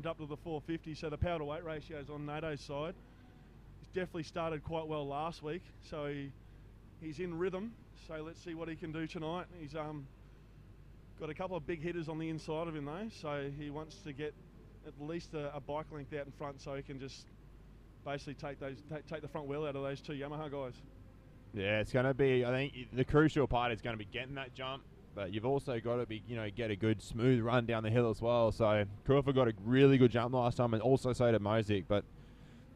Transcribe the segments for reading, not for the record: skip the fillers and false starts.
jumped up to the 450, so the power to weight ratio is on Nato's side. He's definitely started quite well last week, so he's in rhythm. So let's see what he can do tonight. He's got a couple of big hitters on the inside of him though, so he wants to get at least a bike length out in front, so he can just basically take the front wheel out of those two Yamaha guys. Yeah, it's going to be, I think the crucial part is going to be getting that jump, but you've also got to be, get a good smooth run down the hill as well. So Crawford got a really good jump last time, and also so did Mosick, but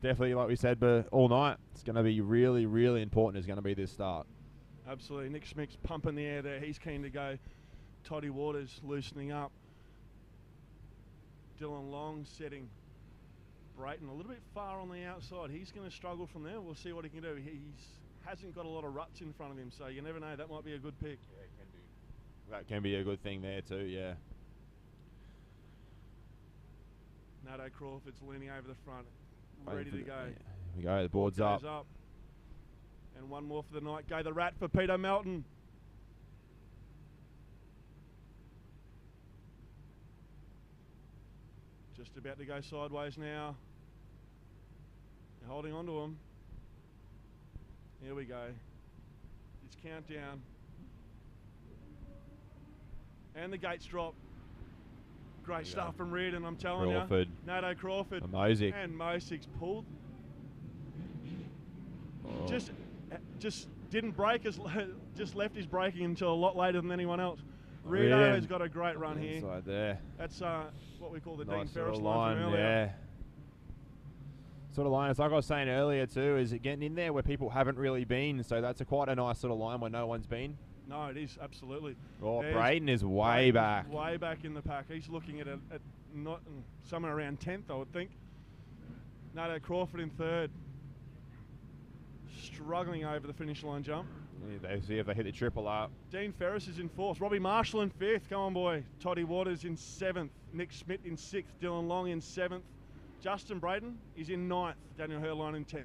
definitely, like we said, but all night, it's going to be really, really important. Is going to be this start. Absolutely. Nick Schmick's pumping the air there. He's keen to go. Toddy Waters loosening up. Dylan Long setting Brayton a little bit far on the outside. He's going to struggle from there. We'll see what he can do. Hasn't got a lot of ruts in front of him, so you never know. That might be a good pick. Yeah, it can be. That can be a good thing there too, yeah. Nato Crawford's leaning over the front, ready to go. Here we go, the board's up. And one more for the night. Go the Rat for Peter Melton. Just about to go sideways now. They're holding on to him. Here we go. It's countdown. And the gates drop. Great stuff from Reardon, I'm telling you. Nato Crawford. Mosick. And Mosick's pulled. Oh. Just didn't brake, just left his braking until a lot later than anyone else. Reardon has got a great run here. Inside there. That's what we call the Dean Ferris line from earlier. Yeah. Sort of line, it's like I was saying earlier too, is it getting in there where people haven't really been, so that's quite a nice sort of line where no one's been. No, it is, absolutely. Oh, Brayden is way back. Way back in the pack. He's looking at not somewhere around 10th, I would think. Nato Crawford in third. Struggling over the finish line jump. Yeah, they see if they hit the triple up. Dean Ferris is in fourth. Robbie Marshall in fifth. Come on, boy. Toddy Waters in seventh. Nick Schmidt in sixth. Dylan Long in seventh. Justin Brayden is in ninth. Daniel Herline in 10th.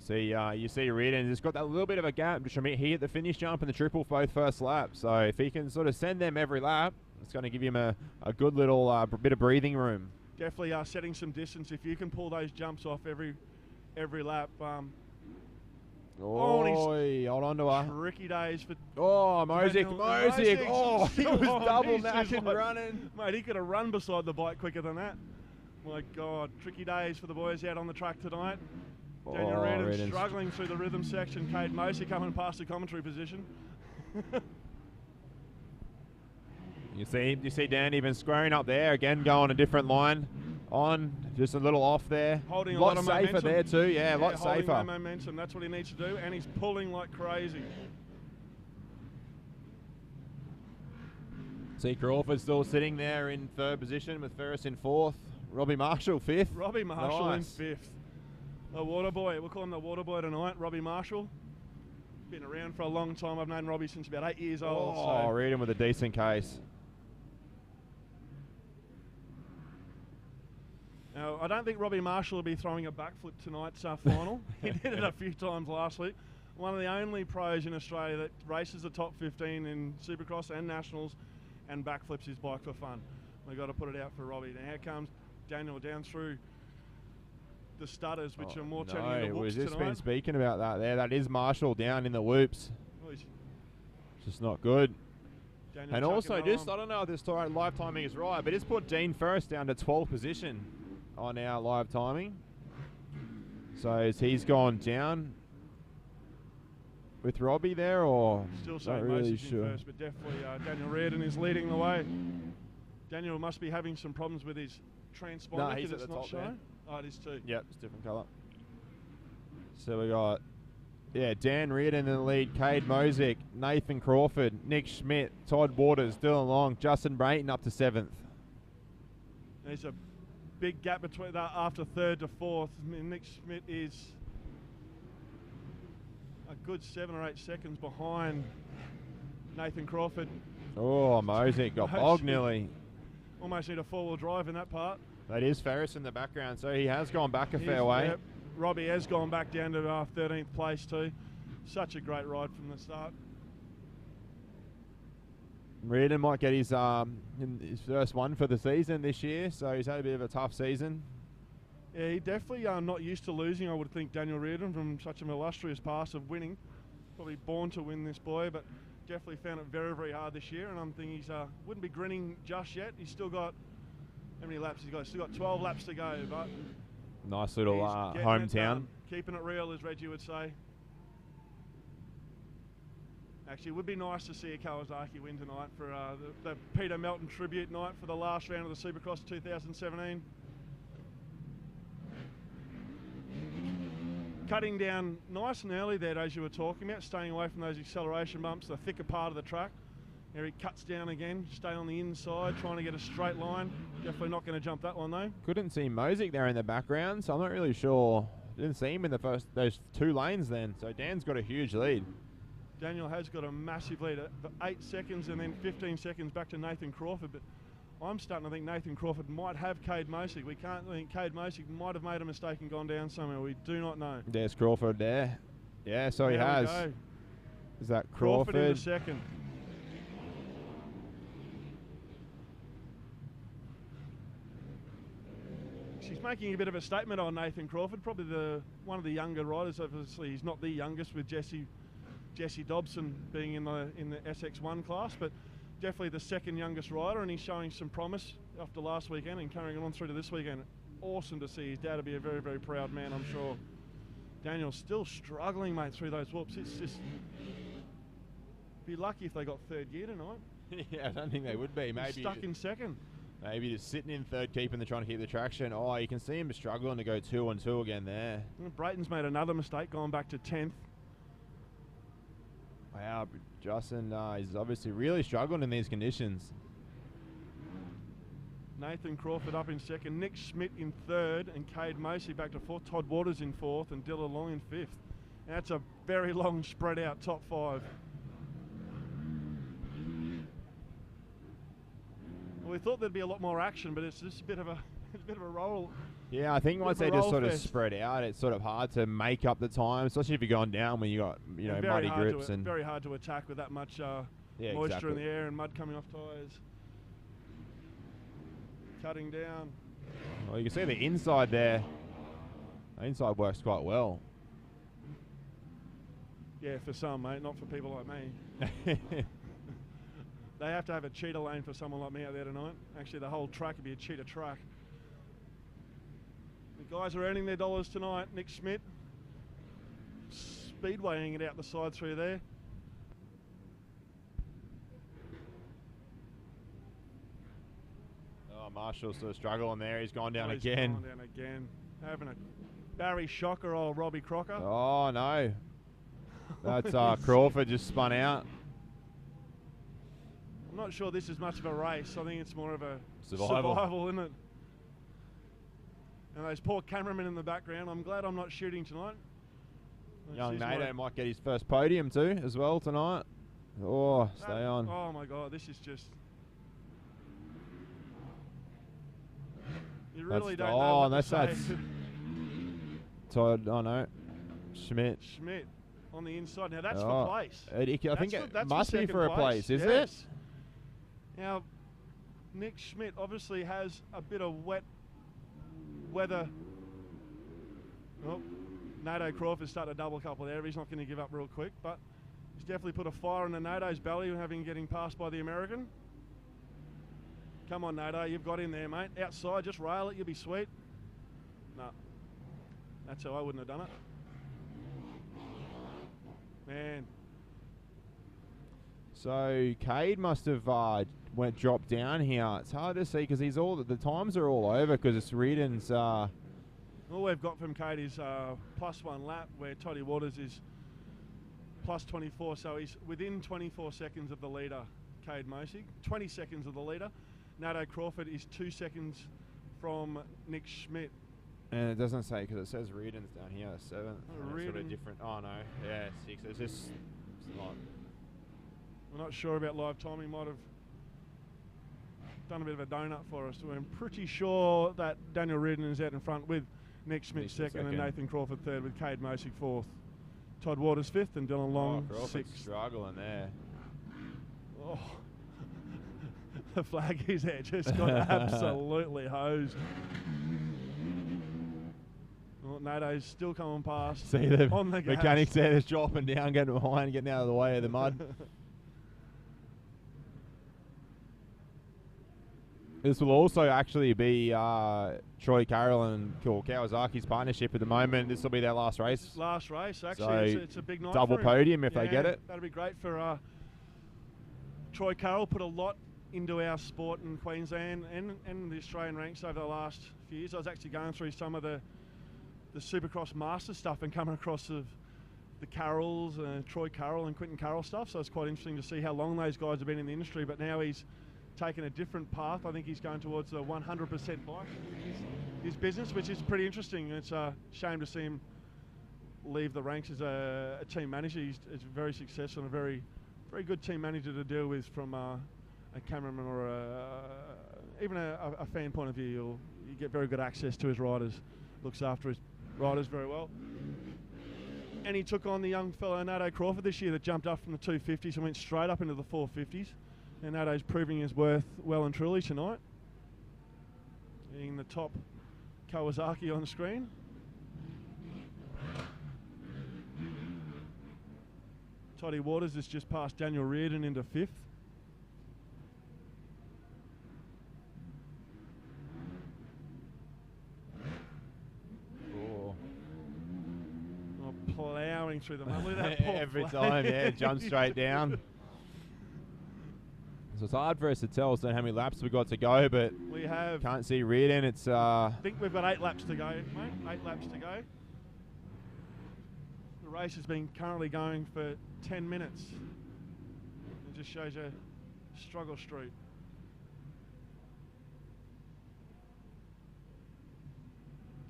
So you see Reardon has got that little bit of a gap. Schmidt here at the finish jump and the triple for both first laps. So if he can sort of send them every lap, it's going to give him a good little bit of breathing room. Definitely setting some distance. If you can pull those jumps off every lap. Hold on to her. Tricky days for... Oh, Mosick. Oh, he was double knacking running. Mate, he could have run beside the bike quicker than that. My God, tricky days for the boys out on the track tonight. Daniel Reardon struggling through the rhythm section. Cade Mosick coming past the commentary position. You see Dan even squaring up there, again going a different line. On, just a little off there. Holding a lot of momentum. Safer there too, yeah, a lot holding safer. No momentum, that's what he needs to do, and he's pulling like crazy. See Crawford still sitting there in third position with Ferris in fourth. Robbie Marshall fifth. Robbie Marshall in fifth. The water boy, we'll call him the water boy tonight, Robbie Marshall. Been around for a long time. I've known Robbie since about 8 years old. Oh, read him with a decent case. Now, I don't think Robbie Marshall will be throwing a backflip tonight's final. He did it a few times last week. One of the only pros in Australia that races the top 15 in Supercross and Nationals and backflips his bike for fun. We've got to put it out for Robbie. Now, here comes Daniel down through the stutters, which are more turning into whoops tonight. We've just been speaking about that there. That is Marshall down in the whoops. Just not good. Daniel and also, just, I don't know if this live timing is right, but it's put Dean Ferris down to 12th position on our live timing. So he's gone down with Robbie there, or still saying really sure. First, but definitely Daniel Reardon is leading the way. Daniel must be having some problems with his transponder. No, he's at the not top showing. there. Oh, it is too. Yep, it's different colour. So we got, Dan Reardon in the lead, Cade Mosick, Nathan Crawford, Nick Schmidt, Todd Waters, Dylan Long, Justin Brayton up to 7th. There's a big gap between after third to fourth. Nick Schmidt is a good 7 or 8 seconds behind Nathan Crawford. Oh, Mosick got bogged nearly. Almost need a 4-wheel drive in that part. That is Ferris in the background, so he has gone back a fair way. Yep. Robbie has gone back down to 13th place too. Such a great ride from the start. Reardon might get his first one for the season this year, so he's had a bit of a tough season. Yeah, he definitely not used to losing, I would think, Daniel Reardon, from such an illustrious past of winning. Probably born to win, this boy, but definitely found it very, very hard this year, and I'm thinking he's wouldn't be grinning just yet. He's still got, how many laps he's got? He's still got 12 laps to go, but nice little hometown. Keeping it real, as Reggie would say. Actually, it would be nice to see a Kawasaki win tonight for the Peter Melton tribute night for the last round of the Supercross 2017. Cutting down nice and early there, as you were talking about, staying away from those acceleration bumps, the thicker part of the track. There he cuts down again, stay on the inside, trying to get a straight line. Definitely not going to jump that one though. Couldn't see Mosick there in the background, so I'm not really sure. Didn't see him in those two lanes then, so Dan's got a huge lead. Daniel has got a massive lead, 8 seconds and then 15 seconds back to Nathan Crawford, but I'm starting to think Nathan Crawford might have Cade Mosick. We can't think Cade Mosick might have made a mistake and gone down somewhere. We do not know. There's Crawford there. Yeah, so he has. Is that Crawford? Crawford in second. She's making a bit of a statement on Nathan Crawford, probably one of the younger riders. Obviously, he's not the youngest with Jesse Dobson being in the SX1 class, but definitely the second youngest rider, and he's showing some promise after last weekend and carrying on through to this weekend. Awesome to see. His dad will be a very, very proud man, I'm sure. Daniel's still struggling, mate, through those whoops. It's just, be lucky if they got third gear tonight. Yeah, I don't think they would be. Maybe stuck in second. Maybe just sitting in third, trying to keep the traction. Oh, you can see him struggling to go 2 on 2 again there. Brayton's made another mistake, going back to 10th. Wow, Justin is obviously really struggling in these conditions. Nathan Crawford up in second, Nick Schmidt in third, and Cade Mosick back to fourth. Todd Waters in fourth, and Dylan Long in fifth. And that's a very long spread out top 5. Well, we thought there'd be a lot more action, but it's just a bit of a roll. Yeah, I think once they just sort of spread out, it's sort of hard to make up the time, especially if you're going down when you got muddy grips and very hard to attack with that much moisture in the air and mud coming off tyres. Cutting down. Well, you can see the inside there. The inside works quite well. Yeah, for some, mate, not for people like me. They have to have a cheetah lane for someone like me out there tonight. Actually, the whole track would be a cheetah track. The guys are earning their dollars tonight. Nick Schmidt speedwaying it out the side through there. Oh, Marshall's still struggling there. He's gone down again. Gone down again. Having a Barry shocker, old Robbie Crocker. Oh, no. That's Crawford just spun out. I'm not sure this is much of a race. I think it's more of a survival, isn't it? And those poor cameramen in the background. I'm glad I'm not shooting tonight. Young Nato might get his first podium too, as well tonight. Oh, stay on. Oh my God, this is just... You really don't know what to say. Todd, oh no. Schmidt on the inside. Now that's for place. I think it must be for a place, is it? Now, Nick Schmidt obviously has a bit of wet weather. Oh, Nato Crawford's starting to double couple there. He's not going to give up real quick, but he's definitely put a fire in the Nato's belly, getting passed by the American. Come on, Nato, you've got in there, mate. Outside, just rail it, you'll be sweet. No, that's how I wouldn't have done it. Man. So Cade must have dropped down here. It's hard to see because the times are all over because it's Reardon's. All we've got from Cade is +1 lap, where Toddy Waters is +24, so he's within 24 seconds of the leader, Cade Mosick. 20 seconds of the leader. Nato Crawford is 2 seconds from Nick Schmidt. And it doesn't say because it says Reardon's down here, 7th. Reardon. Sort of different. Oh no, yeah, 6. It's just not. We're not sure about live timing. Might have done a bit of a donut for us. We're pretty sure that Daniel Reardon is out in front with Nick Schmidt second and Nathan Crawford third, with Cade Mosick fourth. Todd Waters fifth and Dylan Long sixth. Struggling there. Oh. The flag is there, just got absolutely hosed. Well, Nato's still coming past. See the on the mechanics there, just dropping down, getting behind, getting out of the way of the mud. This will also actually be Troy Carroll and Kawasaki's partnership at the moment. This will be their last race. Last race, actually. So it's a big night. Double for podium if they get it. That'll be great for Troy Carroll. Put a lot into our sport in Queensland and the Australian ranks over the last few years. I was actually going through some of the Supercross Master stuff and coming across the Carrolls, Troy Carroll and Quentin Carroll stuff. So it's quite interesting to see how long those guys have been in the industry. But now he's taken a different path. I think he's going towards the 100% bike, his business, which is pretty interesting. It's a shame to see him leave the ranks as a team manager. He's very successful and a very, very good team manager to deal with from a cameraman or even a fan point of view. You get very good access to his riders, looks after his riders very well. And he took on the young fellow Nato Crawford this year that jumped up from the 250s and went straight up into the 450s. And Nato's proving his worth well and truly tonight. Being the top Kawasaki on the screen. Toddy Waters has just passed Daniel Reardon into 5th. Ploughing through the mud. Look at that every time, yeah, jump straight down. So it's hard for us to tell how many laps we've got to go, but we have. Can't see Reardon. It's I think we've got 8 laps to go, mate. 8 laps to go. The race has been currently going for 10 minutes. It just shows you struggle street.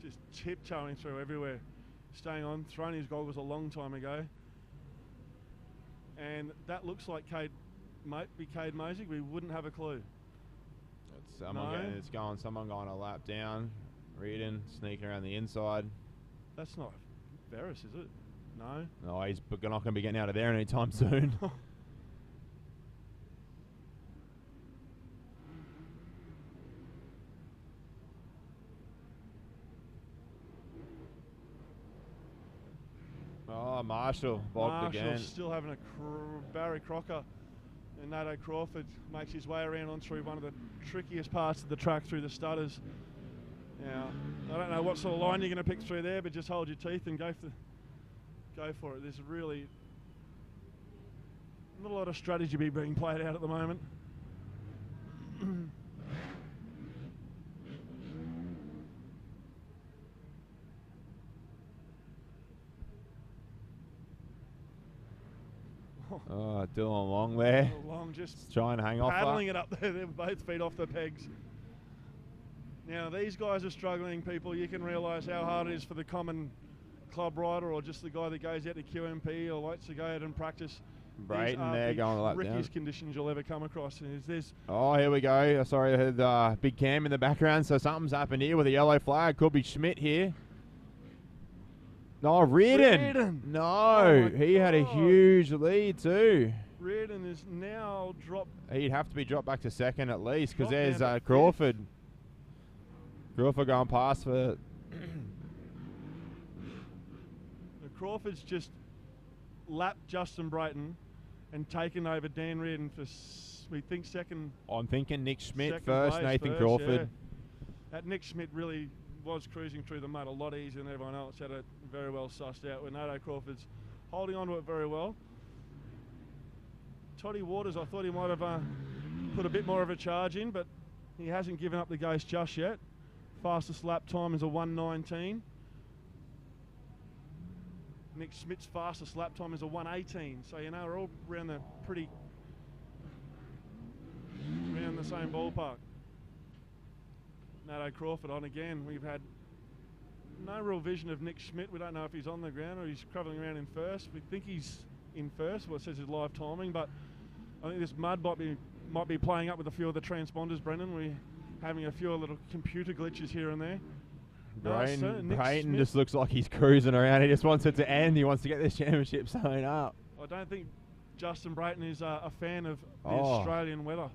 Just tiptoeing through everywhere. Staying on, thrown his goggles a long time ago. And that looks like Cade Mosey. We wouldn't have a clue. It's someone going a lap down. Reardon sneaking around the inside. That's not Ferris, is it? No. No, he's not going to be getting out of there anytime soon. Oh, Marshall bogged again. Still having a Barry Crocker, and Nato Crawford makes his way around on through one of the trickiest parts of the track through the stutters. Now, I don't know what sort of line you're going to pick through there, but just hold your teeth and go for it. There's really not a lot of strategy being played out at the moment. Oh, Dylan Long there. Long just trying to hang off. Paddling it up there. They're both feet off the pegs. Now, these guys are struggling, people. You can realise how hard it is for the common club rider or just the guy that goes out to QMP or likes to go out and practice. Brayton there going a lap down. Trickiest conditions you'll ever come across. Oh, here we go. Sorry, I heard big Cam in the background. So something's happened here with a yellow flag. Could be Schmidt here. No, Reardon. No, oh he had a huge lead too. Reardon is now dropped. He'd have to be dropped back to second at least because there's Crawford. Crawford going past for. Crawford's just lapped Justin Brayton and taken over Dan Reardon for, we think, second. I'm thinking Nick Schmidt first, Nathan Crawford. Yeah. That Nick Schmidt really was cruising through the mud a lot easier than everyone else. Had it very well sussed out. With Nato Crawford's holding on to it very well. Toddy Waters, I thought he might have put a bit more of a charge in, but he hasn't given up the ghost just yet. Fastest lap time is a 1:19. Nick Schmidt's fastest lap time is a 1:18. So, you know, we're all around the same ballpark. Nato Crawford on again. We've had no real vision of Nick Schmidt. We don't know if he's on the ground or he's travelling around in first. We think he's in first. Well, it says his live timing, but I think this mud might be playing up with a few of the transponders, Brendan. We're having a few little computer glitches here and there. Brayton just looks like he's cruising around. He just wants it to end. He wants to get this championship sewn up. I don't think Justin Brayton is a fan of the Australian weather.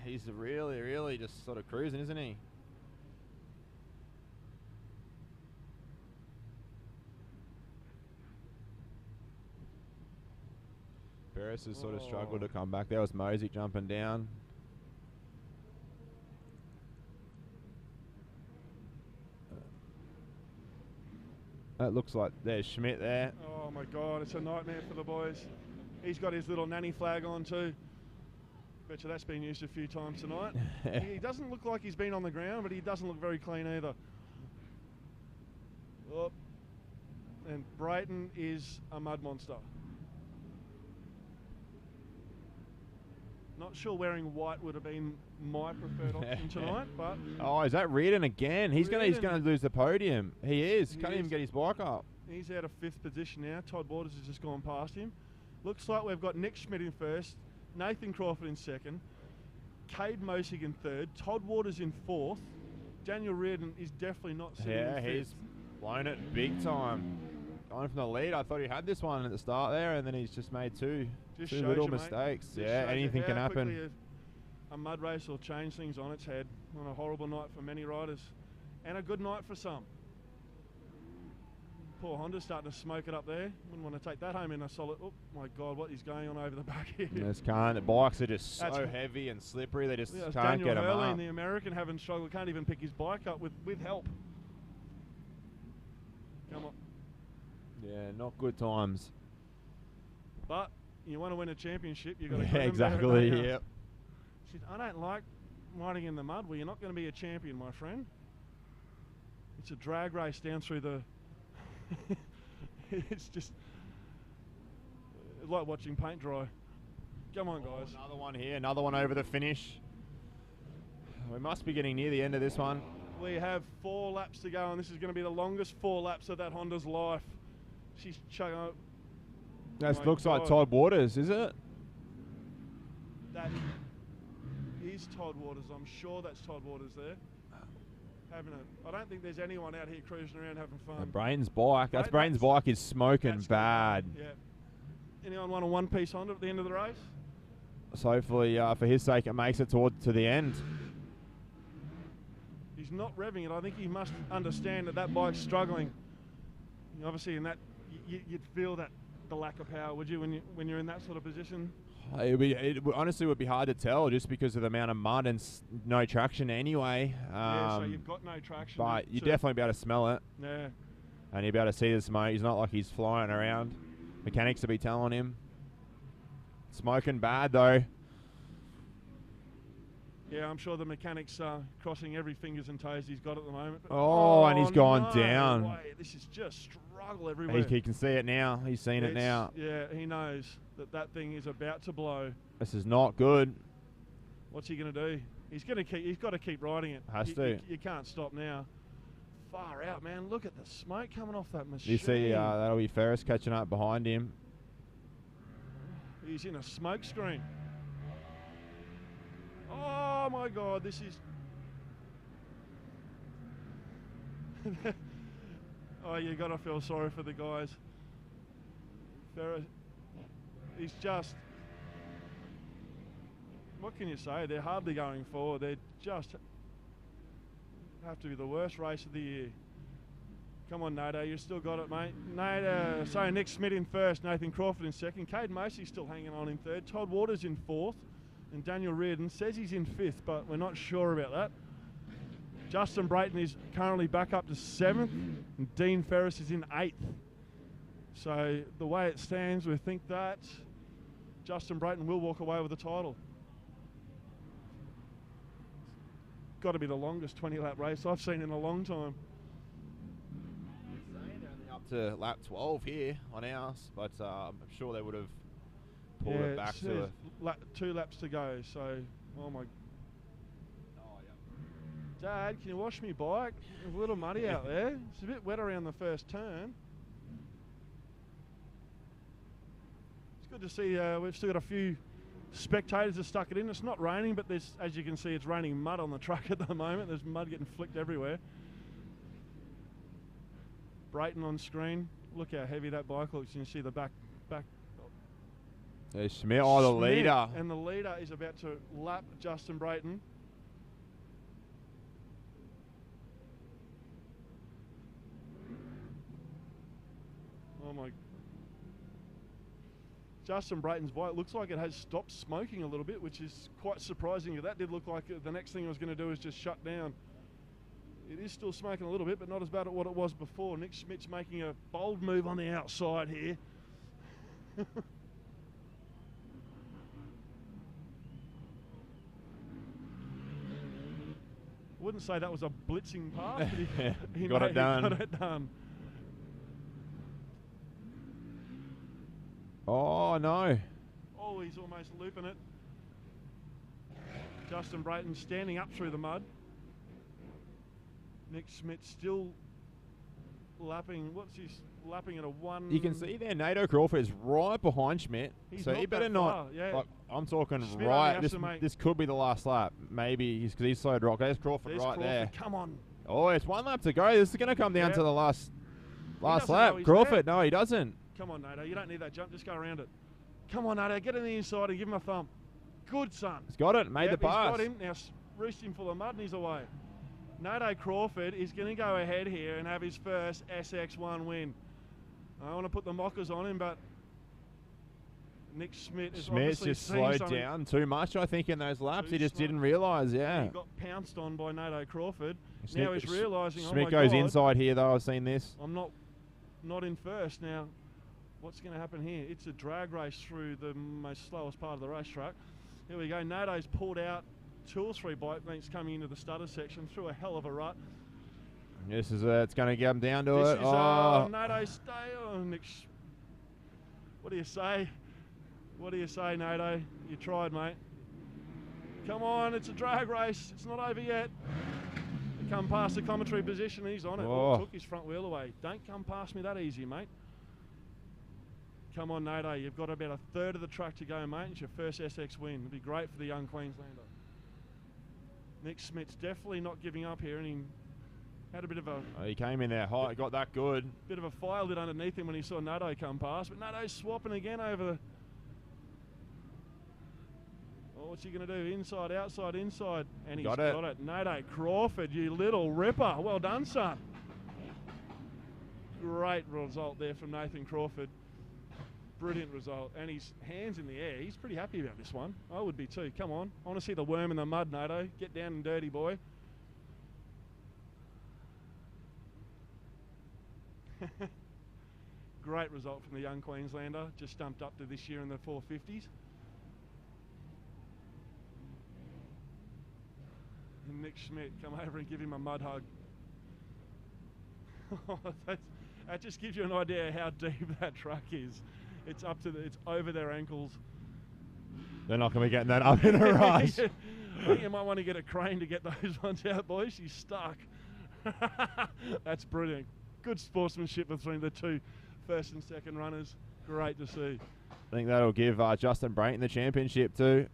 He's really, really just sort of cruising, isn't he? Ferris has sort of struggled to come back. There was Mosey jumping down. That looks like there's Schmidt there. Oh my God, it's a nightmare for the boys. He's got his little nanny flag on too. Betcha that's been used a few times tonight. He doesn't look like he's been on the ground, but he doesn't look very clean either. Oh. And Brayton is a mud monster. Not sure wearing white would have been my preferred option tonight, but is that Reardon again? He's gonna lose the podium. He is. Can't even get his bike up. He's out of 5th position now. Todd Waters has just gone past him. Looks like we've got Nick Schmidt in 1st, Nathan Crawford in 2nd, Cade Mosig in 3rd, Todd Waters in 4th. Daniel Reardon is definitely not sitting in 5th. He's blown it big time. Going from the lead, I thought he had this one at the start there, and then he's just made two little mistakes. Yeah, anything can happen. A mud race will change things on its head. On a horrible night for many riders, and a good night for some. Poor Honda's starting to smoke it up there. Wouldn't want to take that home in a solid. Oh my God, what is going on over the back here? The bikes are just so heavy and slippery. They just can't get them up. Daniel the American, having struggled, can't even pick his bike up with help. Come on. Yeah, not good times. But you want to win a championship, you've got to exactly. Yep. I don't like riding in the mud. Well, you're not going to be a champion, my friend. It's a drag race down through the. It's just like watching paint dry. Come on, guys. Another one here. Another one over the finish. We must be getting near the end of this one. We have 4 laps to go, and this is going to be the longest 4 laps of that Honda's life. She's chugging up. That looks like Todd Waters, is it? That is Todd Waters. I'm sure that's Todd Waters there. I don't think there's anyone out here cruising around having fun. Brayton's bike. Brayton's bike is smoking bad. Yeah. Anyone want a one-piece Honda at the end of the race? So hopefully, for his sake, it makes it to the end. He's not revving it. I think he must understand that bike's struggling. Obviously, in that, you'd feel that the lack of power, would you, when you're in that sort of position? It honestly would be hard to tell just because of the amount of mud and no traction anyway. So you've got no traction. But you'd definitely be able to smell it. Yeah. And you'd be able to see the smoke. He's not like he's flying around. Mechanics will be telling him. Smoking bad though. Yeah, I'm sure the mechanics are crossing every fingers and toes he's got at the moment. And he's gone down. Way. This is just struggle everywhere. He can see it now. He's seen it now. Yeah, he knows that thing is about to blow. This is not good. What's he going to do? He's got to keep riding it. Has to. You can't stop now. Far out, man. Look at the smoke coming off that machine. You see, that'll be Ferris catching up behind him. He's in a smoke screen. Oh my God, this is. You got to feel sorry for the guys. Ferris, he's just. What can you say? They're hardly going forward. They just have to be the worst race of the year. Come on, Nato, you still got it, mate. Nato, so Nick Schmidt in 1st, Nathan Crawford in 2nd, Cade Mosey still hanging on in 3rd, Todd Waters in 4th, and Daniel Reardon says he's in 5th, but we're not sure about that. Justin Brayton is currently back up to 7th, and Dean Ferris is in 8th. So the way it stands, we think that Justin Brayton will walk away with the title. Got to be the longest 20-lap race I've seen in a long time. Up to lap 12 here on ours, but I'm sure they would have pulled it back to 2 laps to go. So, oh my. Dad, can you wash me bike? It's a little muddy out there. It's a bit wet around the first turn. It's good to see we've still got a few spectators that stuck it in. It's not raining, but there's, as you can see, it's raining mud on the truck at the moment. There's mud getting flicked everywhere. Brayton on screen. Look how heavy that bike looks. You can see the back. There's Schmidt, the leader. And the leader is about to lap Justin Brayton. Oh my. Justin Brayton's bike looks like it has stopped smoking a little bit, which is quite surprising. That did look like the next thing I was going to do is just shut down. It is still smoking a little bit, but not as bad as what it was before. Nick Schmidt's making a bold move on the outside here. Wouldn't say that was a blitzing pass, but he got it done. Got it done. Oh, no. Oh, he's almost looping it. Justin Brayton standing up through the mud. Nick Schmidt still lapping. What's his lapping at a 1? You can see there, Nato Crawford is right behind Schmidt. So he better not. Yeah. Like, I'm talking Schmidt right. This could be the last lap. Maybe because he's slowed rock. There's Crawford there. Come on. Oh, it's 1 lap to go. This is going to come down to the last lap. there. Crawford, no, he doesn't. Come on, Nato. You don't need that jump. Just go around it. Come on, Nato. Get in the inside and give him a thumb. Good, son. He's got it. Made the pass. He's got him. Now roost him full of mud and he's away. Nato Crawford is going to go ahead here and have his first SX1 win. I want to put the mockers on him, but Nick Schmidt is Schmidt's just slowed down too much, I think, in those laps. He just didn't realise, He got pounced on by Nato Crawford. Schmidt, now he's realising, Schmidt goes inside here, though. I've seen this. I'm not in first. Now, what's going to happen here? It's a drag race through the most slowest part of the racetrack. Here we go. Nato's pulled out 2 or 3 bike lengths coming into the stutter section through a hell of a rut. This is it's going to get him down to this it. Is, Nato, stay. Oh, Nick. What do you say? What do you say, Nato? You tried, mate. Come on, it's a drag race. It's not over yet. They come past the commentary position. He's on it. Oh, took his front wheel away. Don't come past me that easy, mate. Come on, Nato. You've got about 1/3 of the track to go, mate. It's your first SX win. It'll be great for the young Queenslander. Nick Schmidt's definitely not giving up here, and he had a bit of a... he came in there high, got that good. Bit of a fire lit underneath him when he saw Nato come past, but Nato's swapping again over the... Oh, what's he going to do? Inside, outside, inside. And he's got it. Nato Crawford, you little ripper. Well done, son. Great result there from Nathan Crawford. Brilliant result. And his hands in the air. He's pretty happy about this one. I would be too. Come on. I want to see the worm in the mud, Nato. Get down and dirty, boy. Great result from the young Queenslander. Just stumped up to this year in the 450s. And Nick Schmidt, come over and give him a mud hug. That just gives you an idea how deep that track is. It's up to it's over their ankles. They're not going to be getting that up in a rush. I think you might want to get a crane to get those ones out, boys. She's stuck. That's brilliant. Good sportsmanship between the 2 first and second runners. Great to see. I think that'll give Justin Brayton the championship too.